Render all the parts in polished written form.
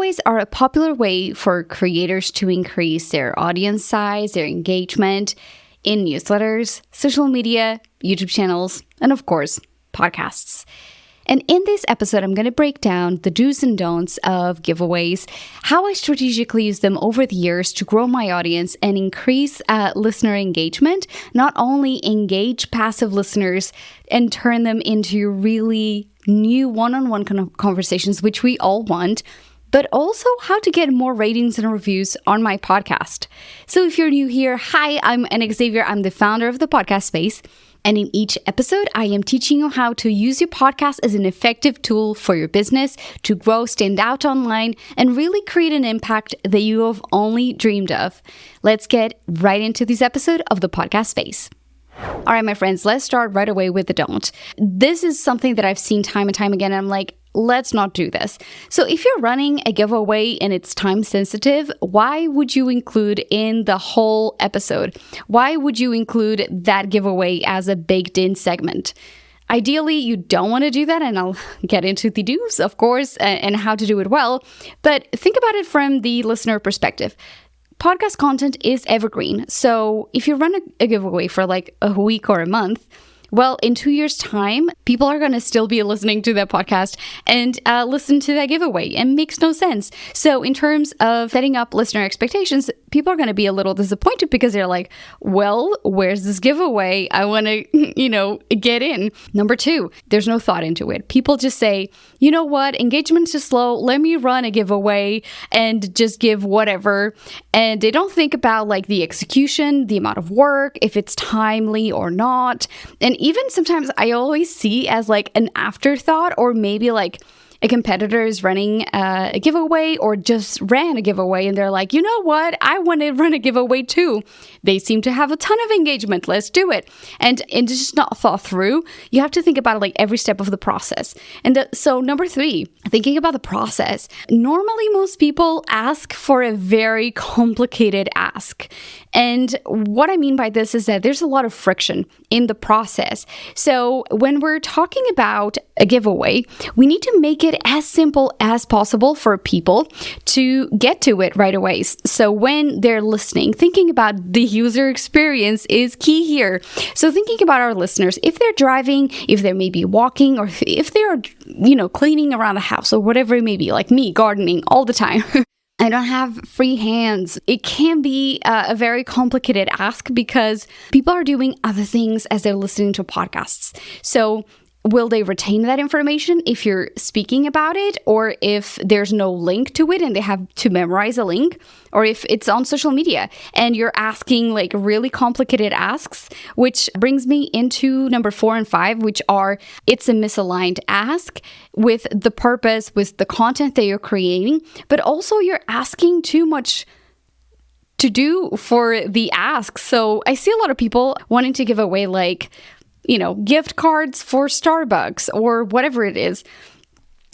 Giveaways are a popular way for creators to increase their audience size, their engagement in newsletters, social media, YouTube channels, and of course, podcasts. And in this episode, I'm going to break down the do's and don'ts of giveaways, how I strategically use them over the years to grow my audience and increase listener engagement, not only engage passive listeners and turn them into really new one-on-one conversations, which we all want, but also how to get more ratings and reviews on my podcast. So if you're new here, hi, I'm Anna Xavier. I'm the founder of the podcast space. And in each episode, I am teaching you how to use your podcast as an effective tool for your business to grow, stand out online, and really create an impact that you have only dreamed of. Let's get right into this episode of the podcast space. All right, my friends, let's start right away with the don't. This is something that I've seen time and time again. And I'm like, let's not do this. So if you're running a giveaway and it's time sensitive, why would you include in the whole episode? Why would you include that giveaway as a baked in segment? Ideally, you don't want to do that, and I'll get into the do's, of course, and how to do it well. But think about it from the listener perspective. Podcast content is evergreen. So if you run a giveaway for like a week or a month, well, in 2 years' time, people are going to still be listening to that podcast and listen to that giveaway. It makes no sense. So in terms of setting up listener expectations, people are going to be a little disappointed because they're like, well, where's this giveaway? I want to, get in. Number 2, there's no thought into it. People just say, you know what? Engagement is slow. Let me run a giveaway and just give whatever. And they don't think about like the execution, the amount of work, if it's timely or not. And even sometimes I always see as like an afterthought, or maybe like a competitor is running a giveaway or just ran a giveaway and they're like, you know what? I want to run a giveaway too. They seem to have a ton of engagement. Let's do it. And it's just not thought through. You have to think about like every step of the process. And so number 3, thinking about the process. Normally, most people ask for a very complicated ask. And what I mean by this is that there's a lot of friction in the process. So when we're talking about a giveaway, we need to make it as simple as possible for people to get to it right away. So when they're listening, thinking about the user experience is key here. So thinking about our listeners, if they're driving, if they're maybe walking, or if they're, cleaning around the house or whatever it may be, like me, gardening all the time. I don't have free hands. It can be a very complicated ask because people are doing other things as they're listening to podcasts. So will they retain that information if you're speaking about it, or if there's no link to it and they have to memorize a link, or if it's on social media and you're asking like really complicated asks, which brings me into number 4 and 5, which are it's a misaligned ask with the purpose, with the content that you're creating, but also you're asking too much to do for the ask. So I see a lot of people wanting to give away like, gift cards for Starbucks or whatever it is.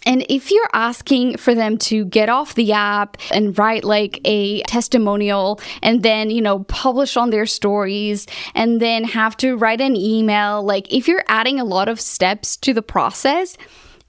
And if you're asking for them to get off the app and write like a testimonial and then, publish on their stories and then have to write an email, like if you're adding a lot of steps to the process,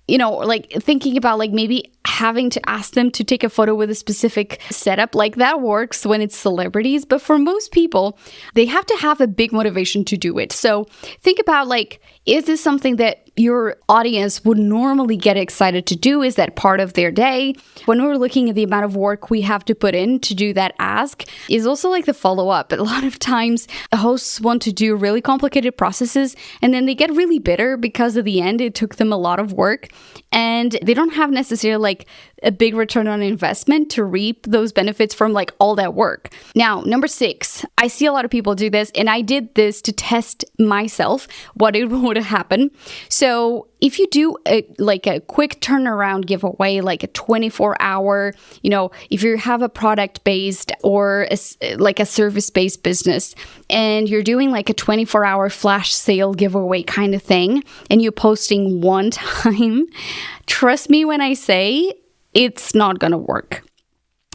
like thinking about like maybe having to ask them to take a photo with a specific setup, like that works when it's celebrities. But for most people, they have to have a big motivation to do it. So think about like, is this something that your audience would normally get excited to do? Is that part of their day? When we're looking at the amount of work we have to put in to do that ask, is also like the follow-up. A lot of times hosts want to do really complicated processes and then they get really bitter because at the end it took them a lot of work and they don't have necessarily like a big return on investment to reap those benefits from like all that work. Now, number 6, I see a lot of people do this, and I did this to test myself what it would happen. So if you do a quick turnaround giveaway, like a 24-hour, if you have a product-based or a service-based business, and you're doing like a 24-hour flash sale giveaway kind of thing, and you're posting one time, trust me when I say it's not going to work.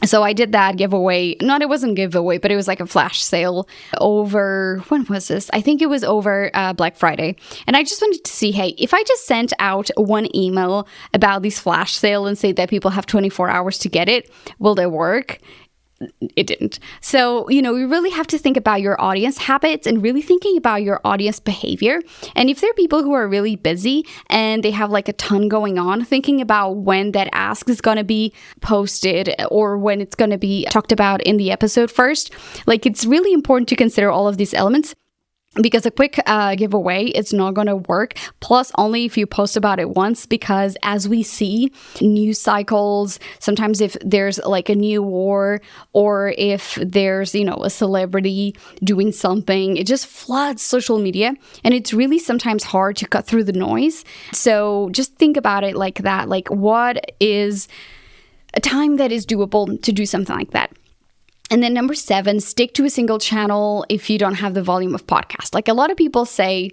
So I did that giveaway. Not, it wasn't a giveaway, but it was like a flash sale over, when was this? I think it was over Black Friday. And I just wanted to see, hey, if I just sent out one email about this flash sale and say that people have 24 hours to get it, will that work? It didn't. So, you really have to think about your audience habits and really thinking about your audience behavior. And if there are people who are really busy and they have like a ton going on, thinking about when that ask is going to be posted or when it's going to be talked about in the episode first, like it's really important to consider all of these elements. Because a quick giveaway, it's not going to work. Plus, only if you post about it once, because as we see news cycles, sometimes if there's like a new war or if there's, a celebrity doing something, it just floods social media. And it's really sometimes hard to cut through the noise. So just think about it like that. Like, what is a time that is doable to do something like that? And then number 7, stick to a single channel if you don't have the volume of podcasts. Like a lot of people say,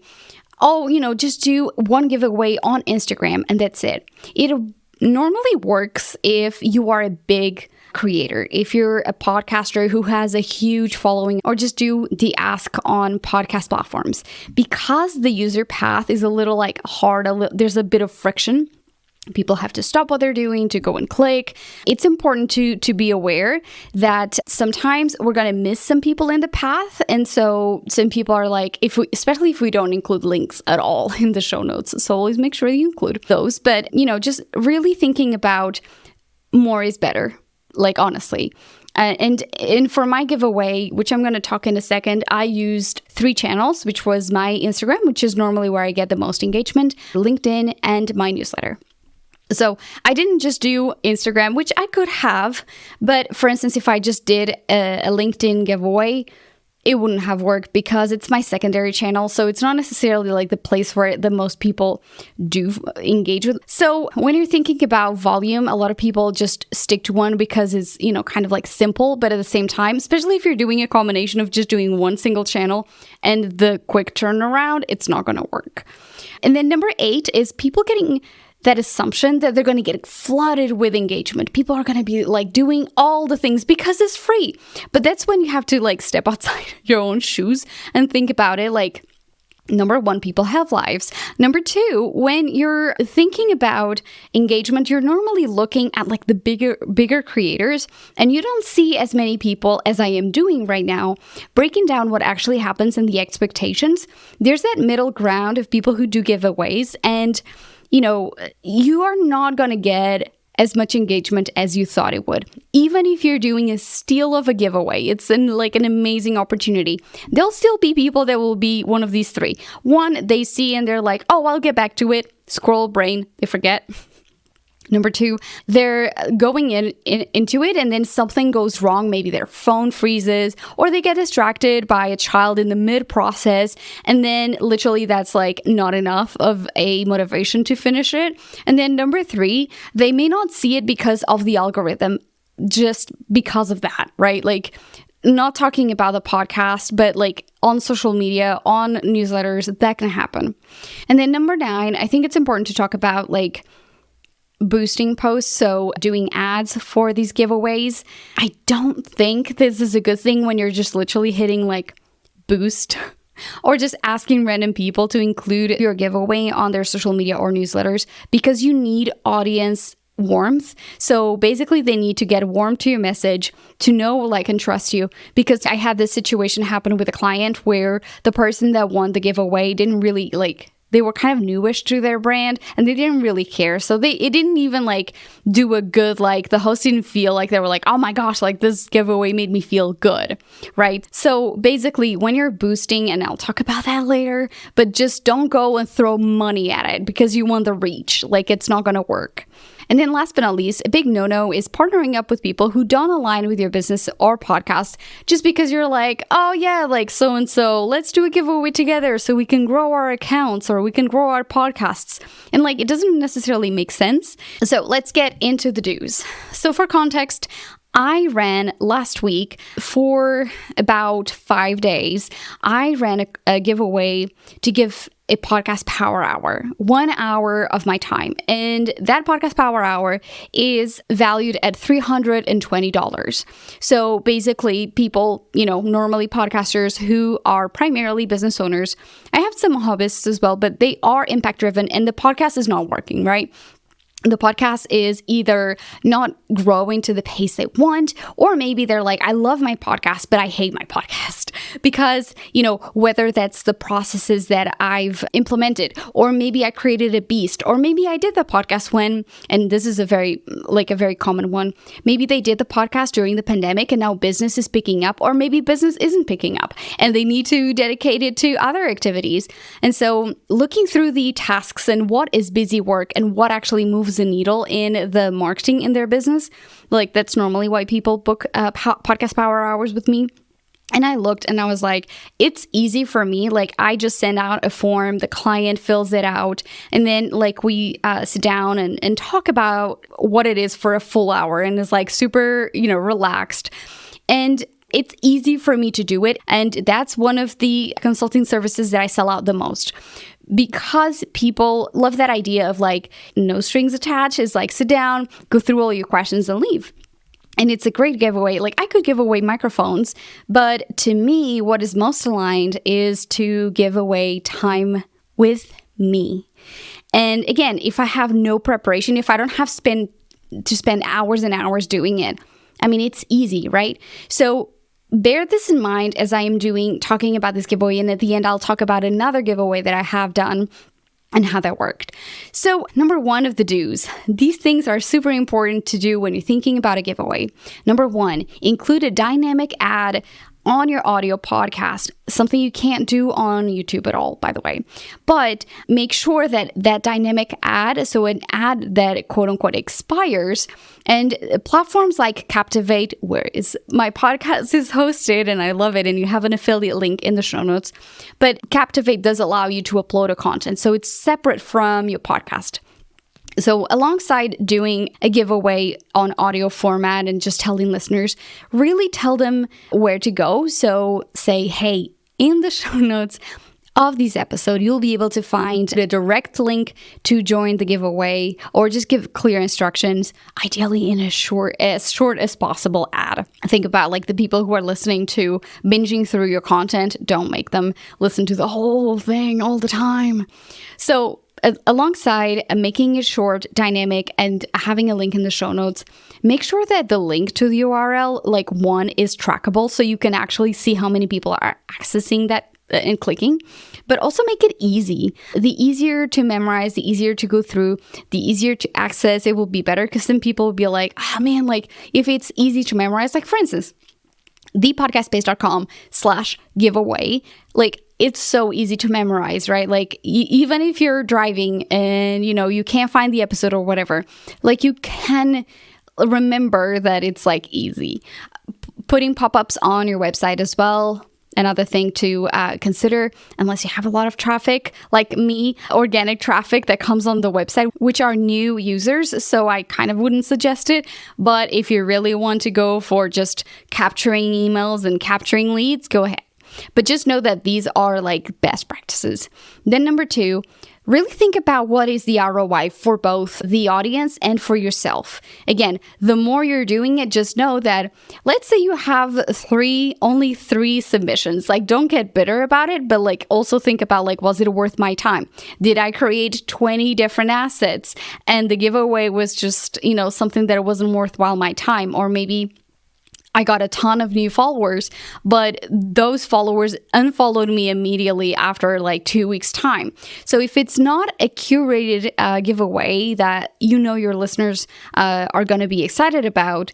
just do one giveaway on Instagram and that's it. It normally works if you are a big creator, if you're a podcaster who has a huge following, or just do the ask on podcast platforms. Because the user path is a little like hard, there's a bit of friction. People have to stop what they're doing to go and click. It's important to be aware that sometimes we're going to miss some people in the path. And so some people are like, especially if we don't include links at all in the show notes. So always make sure you include those. But, just really thinking about more is better, like honestly. And for my giveaway, which I'm going to talk in a second, I used 3 channels, which was my Instagram, which is normally where I get the most engagement, LinkedIn, and my newsletter. So I didn't just do Instagram, which I could have, but for instance, if I just did a LinkedIn giveaway, it wouldn't have worked because it's my secondary channel. So it's not necessarily like the place where the most people do engage with. So when you're thinking about volume, a lot of people just stick to one because it's, kind of like simple, but at the same time, especially if you're doing a combination of just doing one single channel and the quick turnaround, it's not going to work. And then number 8 is people getting that assumption that they're going to get flooded with engagement. People are going to be like doing all the things because it's free. But that's when you have to like step outside your own shoes and think about it. Like, number 1, people have lives. Number 2, when you're thinking about engagement, you're normally looking at like the bigger creators, and you don't see as many people as I am doing right now, breaking down what actually happens and the expectations. There's that middle ground of people who do giveaways, and you are not going to get as much engagement as you thought it would. Even if you're doing a steal of a giveaway, it's an amazing opportunity. There'll still be people that will be one of these 3. 1, they see and they're like, oh, I'll get back to it. Scroll brain, they forget. Number 2, they're going into it and then something goes wrong. Maybe their phone freezes or they get distracted by a child in the mid-process. And then literally that's like not enough of a motivation to finish it. And then number 3, they may not see it because of the algorithm, just because of that, right? Like, not talking about the podcast, but like on social media, on newsletters, that can happen. And then number 9, I think it's important to talk about like boosting posts, so doing ads for these giveaways. I don't think this is a good thing when you're just literally hitting like boost or just asking random people to include your giveaway on their social media or newsletters, because you need audience warmth. So basically they need to get warm to your message, to know, like, and trust you. Because I had this situation happen with a client where the person that won the giveaway didn't really they were kind of newish to their brand and they didn't really care. So it didn't even do a good, the host didn't feel like they were like, oh my gosh, this giveaway made me feel good, right? So basically when you're boosting, and I'll talk about that later, but just don't go and throw money at it because you want the reach. It's not going to work. And then last but not least, a big no-no is partnering up with people who don't align with your business or podcast just because you're like, oh yeah, so-and-so, let's do a giveaway together so we can grow our accounts or we can grow our podcasts. And it doesn't necessarily make sense. So let's get into the do's. So for context, I ran last week for about 5 days. I ran a giveaway to give a podcast power hour, 1 hour of my time. And that podcast power hour is valued at $320. So basically people, normally podcasters who are primarily business owners, I have some hobbyists as well, but they are impact driven and the podcast is not working, right? The podcast is either not growing to the pace they want, or maybe they're like, I love my podcast, but I hate my podcast because, whether that's the processes that I've implemented, or maybe I created a beast, or maybe I did the podcast and this is a very common one. Maybe they did the podcast during the pandemic and now business is picking up, or maybe business isn't picking up and they need to dedicate it to other activities. And so looking through the tasks and what is busy work and what actually moves the needle in the marketing in their business. Like that's normally why people book podcast power hours with me. And I looked and I was like, it's easy for me. Like I just send out a form, the client fills it out, and then like we sit down and talk about what it is for a full hour, and it's like super, relaxed. And it's easy for me to do it. And that's one of the consulting services that I sell out the most. Because people love that idea of like no strings attached. Is like sit down, go through all your questions and leave. And it's a great giveaway. Like I could give away microphones, but to me, what is most aligned is to give away time with me. And again, if I have no preparation, if I don't have to spend hours and hours doing it, I mean, it's easy, right? So bear this in mind as I am talking about this giveaway, and at the end, I'll talk about another giveaway that I have done and how that worked. So number one of the do's, these things are super important to do when you're thinking about a giveaway. Number one, include a dynamic ad on your audio podcast, something you can't do on YouTube at all, by the way. But make sure that that dynamic ad, so an ad that quote unquote expires, and platforms like Captivate, where my podcast is hosted and I love it, and you have an affiliate link in the show notes. But Captivate does allow you to upload a content, so it's separate from your podcast. So alongside doing a giveaway on audio format and just telling listeners, really tell them where to go. So say, hey, in the show notes of this episode, you'll be able to find the direct link to join the giveaway, or just give clear instructions, ideally in as short as possible ad. Think about like the people who are listening to binging through your content. Don't make them listen to the whole thing all the time. So alongside making it short, dynamic, and having a link in the show notes, make sure that the link to the URL, like one, is trackable so you can actually see how many people are accessing that and clicking, but also make it easy. The easier to memorize, the easier to go through, the easier to access, it will be better, because then people will be like, man, like if it's easy to memorize, like for instance, thepodcastbase.com/giveaway, like it's so easy to memorize, right? Like even if you're driving and, you can't find the episode or whatever, like you can remember that it's like easy. Putting pop-ups on your website as well. Another thing to consider, unless you have a lot of traffic, like me, organic traffic that comes on the website, which are new users, so I kind of wouldn't suggest it. But if you really want to go for just capturing emails and capturing leads, go ahead. But just know that these are like best practices. Then number two, really think about what is the ROI for both the audience and for yourself. Again, the more you're doing it, just know that, let's say you have only three submissions. Like, don't get bitter about it, but like also think about like, was it worth my time? Did I create 20 different assets and the giveaway was just, something that wasn't worthwhile my time? Or maybe I got a ton of new followers, but those followers unfollowed me immediately after like 2 weeks' time. So if it's not a curated giveaway that your listeners are going to be excited about,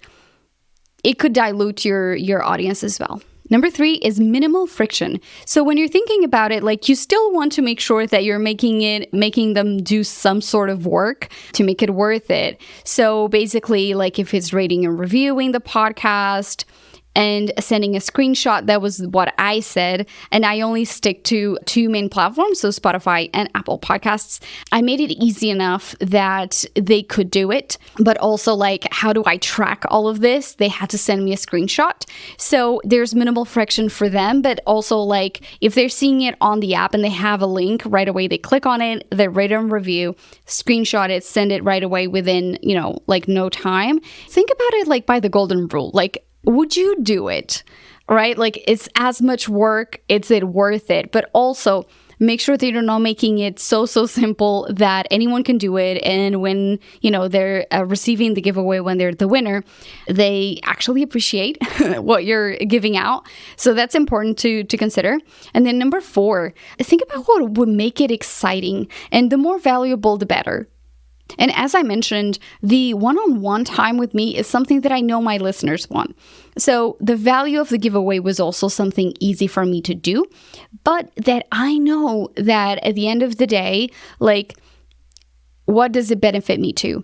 it could dilute your audience as well. Number three is minimal friction. So when you're thinking about it, like you still want to make sure that you're making them do some sort of work to make it worth it. So basically, like if it's rating and reviewing the podcast, and sending a screenshot. That was what I said. And I only stick to 2 main platforms, so Spotify and Apple Podcasts. I made it easy enough that they could do it, but also like, how do I track all of this? They had to send me a screenshot. So there's minimal friction for them, but also like if they're seeing it on the app and they have a link right away, they click on it, they rate and review, screenshot it, send it right away within, like no time. Think about it like by the golden rule. Like, would you do it? Right? Like, it's as much work, is it worth it? But also make sure that you're not making it so simple that anyone can do it. And when, they're receiving the giveaway, when they're the winner, they actually appreciate what you're giving out. So that's important to consider. And then number 4, think about what would make it exciting. And the more valuable, the better. And as I mentioned, the one-on-one time with me is something that I know my listeners want. So the value of the giveaway was also something easy for me to do, but that I know that at the end of the day, like, what does it benefit me to?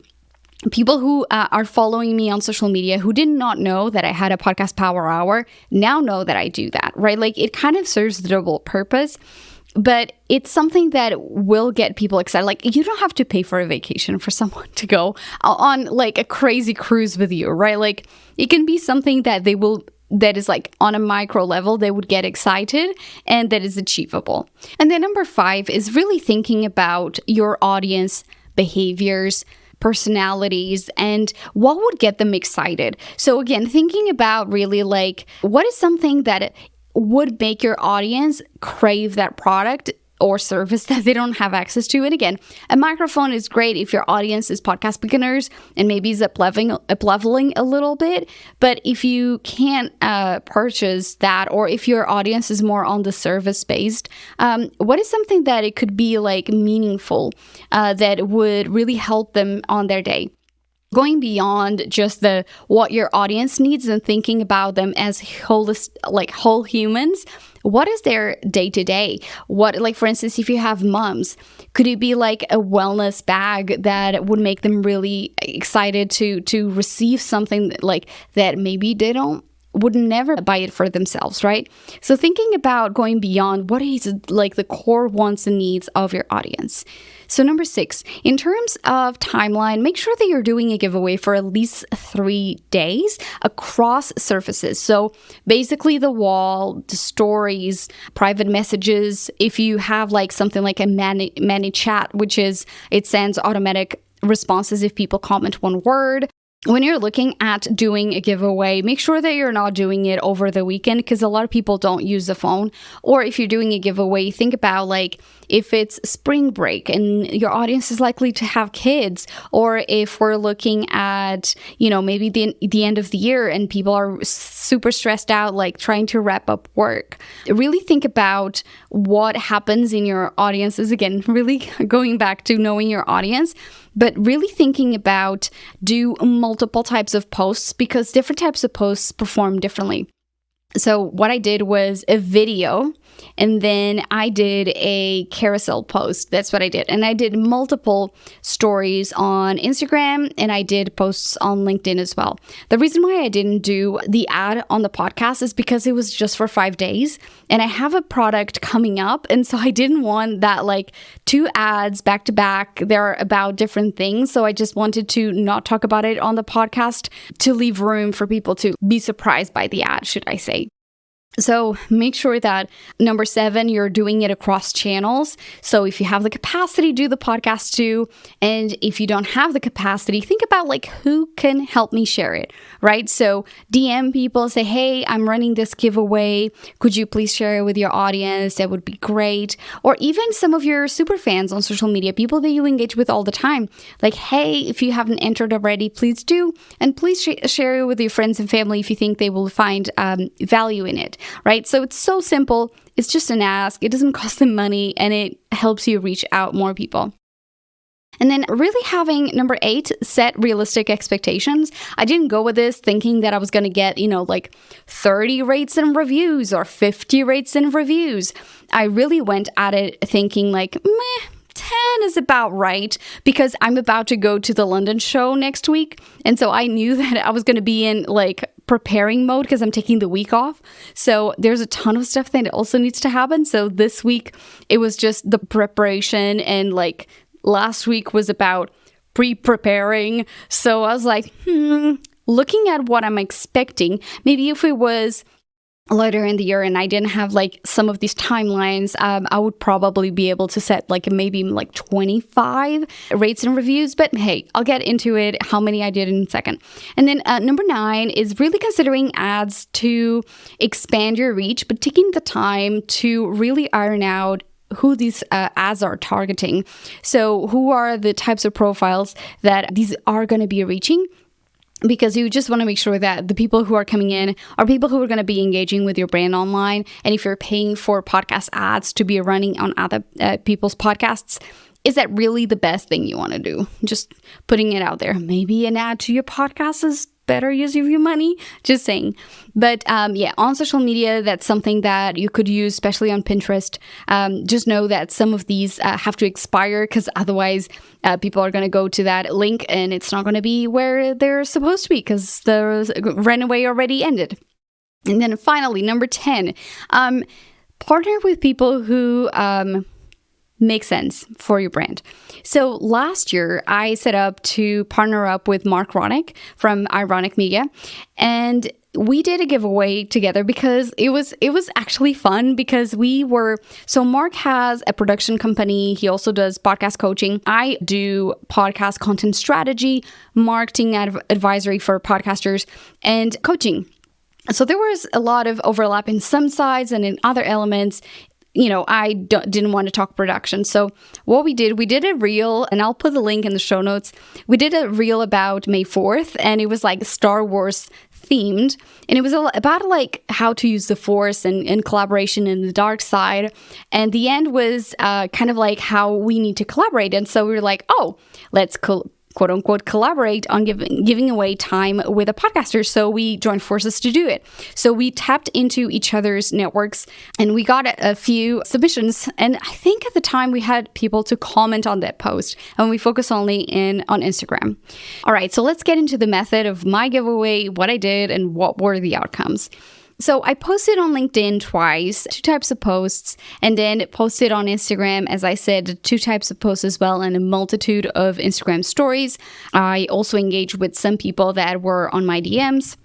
People who are following me on social media who did not know that I had a podcast power hour now know that I do that, right? Like, it kind of serves the double purpose. But it's something that will get people excited. Like, you don't have to pay for a vacation for someone to go on like a crazy cruise with you, right? Like, it can be something that that is like on a micro level, they would get excited and that is achievable. And then number 5 is really thinking about your audience behaviors, personalities, and what would get them excited. So again, thinking about really like, what is something that would make your audience crave that product or service that they don't have access to. And again, a microphone is great if your audience is podcast beginners and maybe is up leveling a little bit. But if you can't purchase that, or if your audience is more on the service based, what is something that it could be like meaningful that would really help them on their day? Going beyond just what your audience needs and thinking about them as whole humans. What is their day-to-day? What, like, for instance, if you have moms, could it be like a wellness bag that would make them really excited to receive something like that maybe they would never buy it for themselves, right? So thinking about going beyond what is like the core wants and needs of your audience. So number 6, in terms of timeline, make sure that you're doing a giveaway for at least 3 days across surfaces. So basically the wall, the stories, private messages. If you have like something like a mani chat, which is, it sends automatic responses if people comment one word. When you're looking at doing a giveaway, make sure that you're not doing it over the weekend, because a lot of people don't use the phone. Or if you're doing a giveaway, think about like if it's spring break and your audience is likely to have kids, or if we're looking at, maybe the end of the year and people are super stressed out, like trying to wrap up work. Really think about what happens in your audiences. Again, really going back to knowing your audience, but really thinking about do multiple types of posts, because different types of posts perform differently. So what I did was a video, and then I did a carousel post. That's what I did. And I did multiple stories on Instagram, and I did posts on LinkedIn as well. The reason why I didn't do the ad on the podcast is because it was just for 5 days, and I have a product coming up. And so I didn't want that like 2 ads back to back. They're about different things. So I just wanted to not talk about it on the podcast to leave room for people to be surprised by the ad, should I say. So make sure that number 7, you're doing it across channels. So if you have the capacity, do the podcast too. And if you don't have the capacity, think about like who can help me share it, right? So DM people, say, hey, I'm running this giveaway. Could you please share it with your audience? That would be great. Or even some of your super fans on social media, people that you engage with all the time. Like, hey, if you haven't entered already, please do. And please share it with your friends and family if you think they will find value in it. Right? So it's so simple. It's just an ask. It doesn't cost them money, and it helps you reach out more people. And then really having number 8, set realistic expectations. I didn't go with this thinking that I was going to get, like 30 rates and reviews or 50 rates and reviews. I really went at it thinking like, 10 is about right, because I'm about to go to the London show next week. And so I knew that I was going to be in like preparing mode because I'm taking the week off. So there's a ton of stuff that also needs to happen. So this week, it was just the preparation, and like last week was about pre-preparing. So I was like, looking at what I'm expecting, maybe if it was later in the year and I didn't have like some of these timelines, I would probably be able to set like maybe like 25 rates and reviews. But hey, I'll get into it, how many I did in a second. And then number 9 is really considering ads to expand your reach, but taking the time to really iron out who these ads are targeting. So who are the types of profiles that these are going to be reaching? Because you just want to make sure that the people who are coming in are people who are going to be engaging with your brand online. And if you're paying for podcast ads to be running on other people's podcasts, is that really the best thing you want to do? Just putting it out there. Maybe an ad to your podcast is better use of your money. Just saying. But yeah, on social media, that's something that you could use, especially on Pinterest. Just know that some of these have to expire because otherwise people are going to go to that link and it's not going to be where they're supposed to be because the runaway already ended. And then finally, number 10, partner with people who make sense for your brand. So last year, I set up to partner up with Mark Ronick from Ironic Media, and we did a giveaway together because it was actually fun because so Mark has a production company. He also does podcast coaching. I do podcast content strategy, marketing advisory for podcasters, and coaching. So there was a lot of overlap in some sides and in other elements. I didn't want to talk production. So what we did a reel, and I'll put the link in the show notes. We did a reel about May 4th, and it was like Star Wars themed. And it was about like how to use the Force and collaboration in the dark side. And the end was kind of like how we need to collaborate. And so we were like, oh, let's quote unquote collaborate on giving away time with a podcaster. So we joined forces to do it. So we tapped into each other's networks and we got a few submissions. And I think at the time we had people to comment on that post, and we focus only on Instagram. All right, so let's get into the method of my giveaway, what I did, and what were the outcomes. So I posted on LinkedIn twice, 2 types of posts, and then posted on Instagram, as I said, 2 types of posts as well, and a multitude of Instagram stories. I also engaged with some people that were on my DMs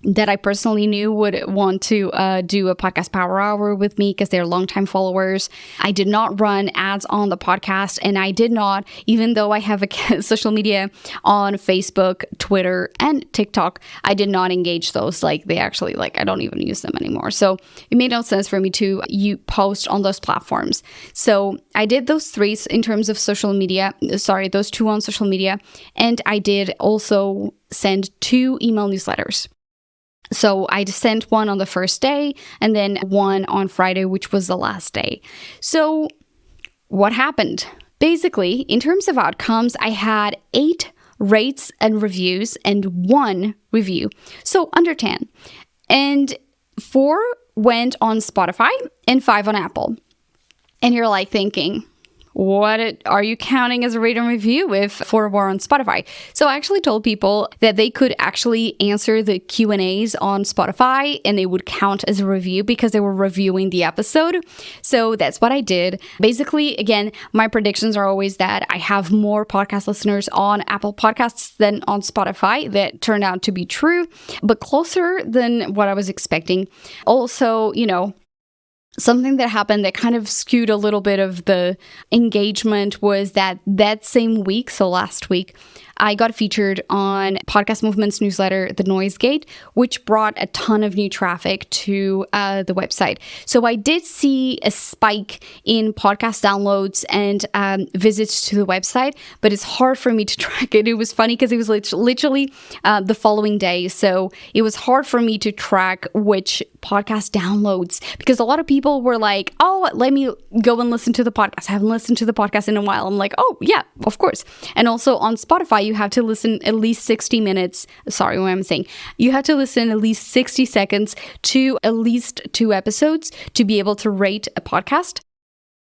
that I personally knew would want to do a podcast power hour with me because they're longtime followers. I did not run ads on the podcast, and I did not, even though I have a social media on Facebook, Twitter, and TikTok, I did not engage those. Like they actually, I don't even use them anymore. So it made no sense for me to post on those platforms. So I did those 3 in terms of social media, those 2 on social media. And I did also send 2 email newsletters. So I sent one on the first day and then one on Friday, which was the last day. So what happened? Basically, in terms of outcomes, I had 8 rates and reviews and 1 review. So under 10. And 4 went on Spotify and 5 on Apple. And you're like thinking, what are you counting as a rate and review if 4 were on Spotify? So I actually told people that they could actually answer the Q&As on Spotify and they would count as a review because they were reviewing the episode. So that's what I did. Basically, again, my predictions are always that I have more podcast listeners on Apple Podcasts than on Spotify. That turned out to be true, but closer than what I was expecting. Also, something that happened that kind of skewed a little bit of the engagement was that same week, so last week, I got featured on Podcast Movement's newsletter, The Noise Gate, which brought a ton of new traffic to the website. So I did see a spike in podcast downloads and visits to the website, but it's hard for me to track it. It was funny because it was literally the following day. So it was hard for me to track which podcast downloads because a lot of people were like, oh, let me go and listen to the podcast. I haven't listened to the podcast in a while. I'm like, oh, yeah, of course. And also on Spotify, you have to listen at least 60 minutes. Sorry, what I'm saying. You have to listen at least 60 seconds to at least 2 episodes to be able to rate a podcast.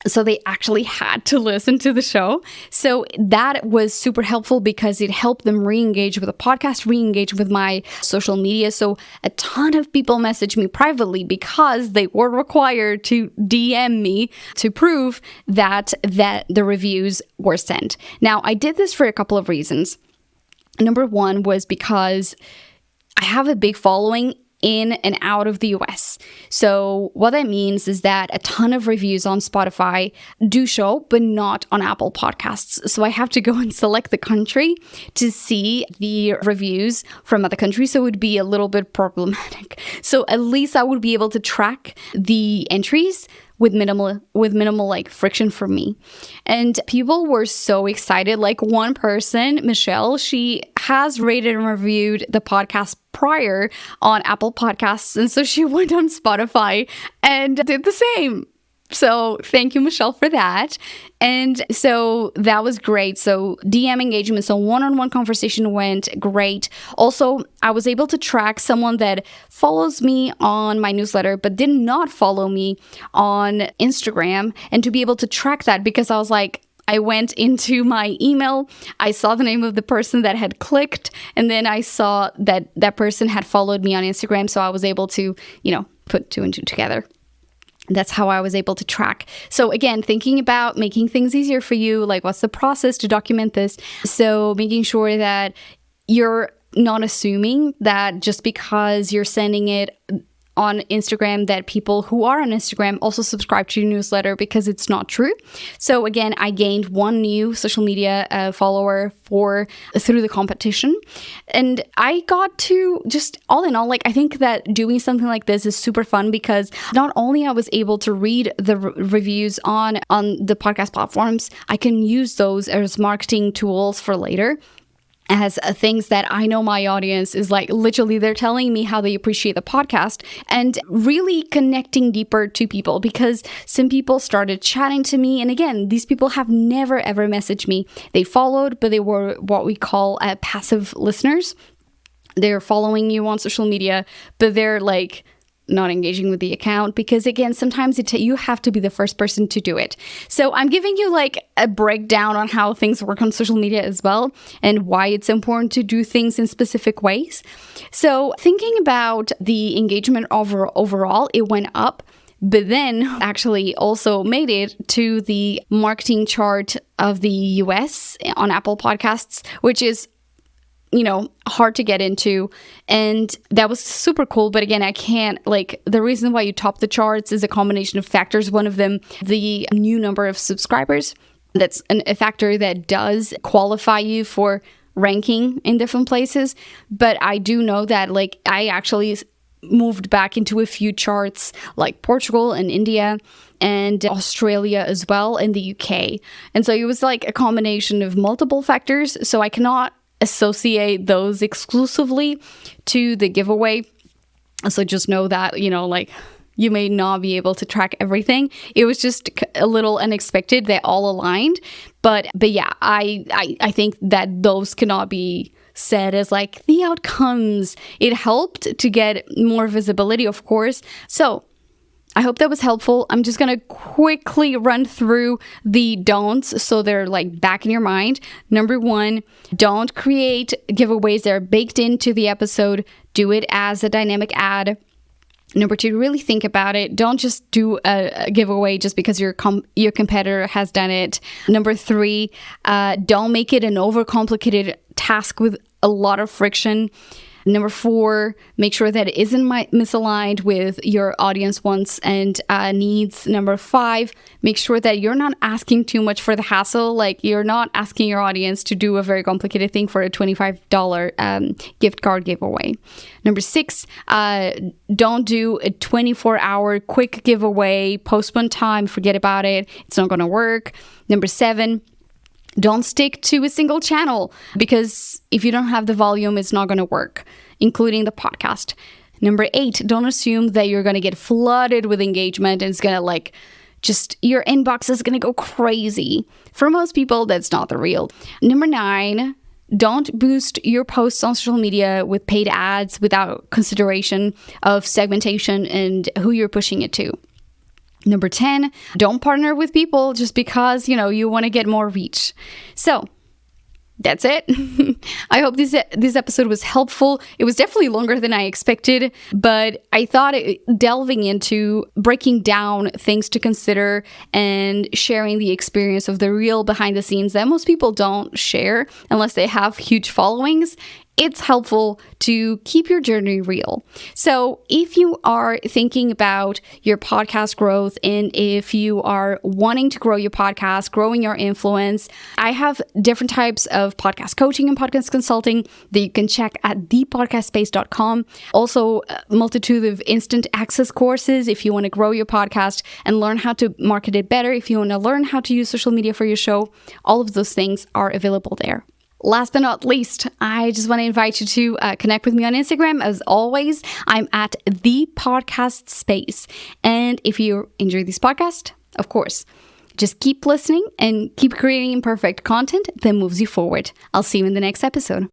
So they actually had to listen to the show. So that was super helpful because it helped them re-engage with the podcast, re-engage with my social media. So a ton of people messaged me privately because they were required to DM me to prove that the reviews were sent. Now, I did this for a couple of reasons. Number one was because I have a big following in and out of the US. So what that means is that a ton of reviews on Spotify do show, but not on Apple Podcasts. So I have to go and select the country to see the reviews from other countries. So it would be a little bit problematic. So at least I would be able to track the entries with minimal like friction for me. And people were so excited. Like one person, Michelle, she has rated and reviewed the podcast prior on Apple Podcasts. And so she went on Spotify and did the same. So thank you, Michelle, for that. And so that was great. So DM engagement, so one-on-one conversation went great. Also, I was able to track someone that follows me on my newsletter, but did not follow me on Instagram, and to be able to track that because I was like, I went into my email, I saw the name of the person that had clicked, and then I saw that that person had followed me on Instagram. So I was able to, put two and two together. That's how I was able to track. So again, thinking about making things easier for you, like what's the process to document this? So making sure that you're not assuming that just because you're sending it on Instagram that people who are on Instagram also subscribe to your newsletter, because it's not true. So again, I gained one new social media follower through the competition, and I got to just all in all, like I think that doing something like this is super fun because not only I was able to read the reviews on the podcast platforms, I can use those as marketing tools for later, as things that I know my audience is like, literally they're telling me how they appreciate the podcast, and really connecting deeper to people, because some people started chatting to me. And again, these people have never ever messaged me. They followed, but they were what we call passive listeners. They're following you on social media, but they're like not engaging with the account, because again, sometimes you have to be the first person to do it. So I'm giving you like a breakdown on how things work on social media as well, and why it's important to do things in specific ways. So thinking about the engagement overall, it went up, but then actually also made it to the marketing chart of the US on Apple Podcasts, which is hard to get into. And that was super cool. But again, I can't, the reason why you top the charts is a combination of factors. One of them, the new number of subscribers. That's a factor that does qualify you for ranking in different places. But I do know that, I actually moved back into a few charts like Portugal and India and Australia as well, and the UK. And so it was like a combination of multiple factors. So I cannot associate those exclusively to the giveaway. So just know that, you may not be able to track everything. It was just a little unexpected. They all aligned. But yeah, I think that those cannot be said as like the outcomes. It helped to get more visibility, of course. So I hope that was helpful. I'm just going to quickly run through the don'ts so they're like back in your mind. Number one, don't create giveaways that are baked into the episode. Do it as a dynamic ad. Number two, really think about it. Don't just do a giveaway just because your competitor has done it. Number three, don't make it an overcomplicated task with a lot of friction. Number four, make sure that it isn't misaligned with your audience wants and needs. Number five, make sure that you're not asking too much for the hassle. Like, you're not asking your audience to do a very complicated thing for a $25 gift card giveaway. Number six, don't do a 24-hour quick giveaway, postpone time, forget about it. It's not going to work. Number seven, don't stick to a single channel, because if you don't have the volume, it's not going to work, including the podcast. Number eight, don't assume that you're going to get flooded with engagement and it's going to your inbox is going to go crazy. For most people, that's not the real. Number nine, don't boost your posts on social media with paid ads without consideration of segmentation and who you're pushing it to. Number 10, don't partner with people just because, you want to get more reach. So that's it. I hope this episode was helpful. It was definitely longer than I expected, but I thought delving into breaking down things to consider and sharing the experience of the real behind the scenes that most people don't share unless they have huge followings, it's helpful to keep your journey real. So if you are thinking about your podcast growth and if you are wanting to grow your podcast, growing your influence, I have different types of podcast coaching and podcast consulting that you can check at thepodcastspace.com. Also, a multitude of instant access courses if you want to grow your podcast and learn how to market it better, if you want to learn how to use social media for your show, all of those things are available there. Last but not least, I just want to invite you to connect with me on Instagram. As always, I'm at The Podcast Space. And if you enjoy this podcast, of course, just keep listening and keep creating imperfect content that moves you forward. I'll see you in the next episode.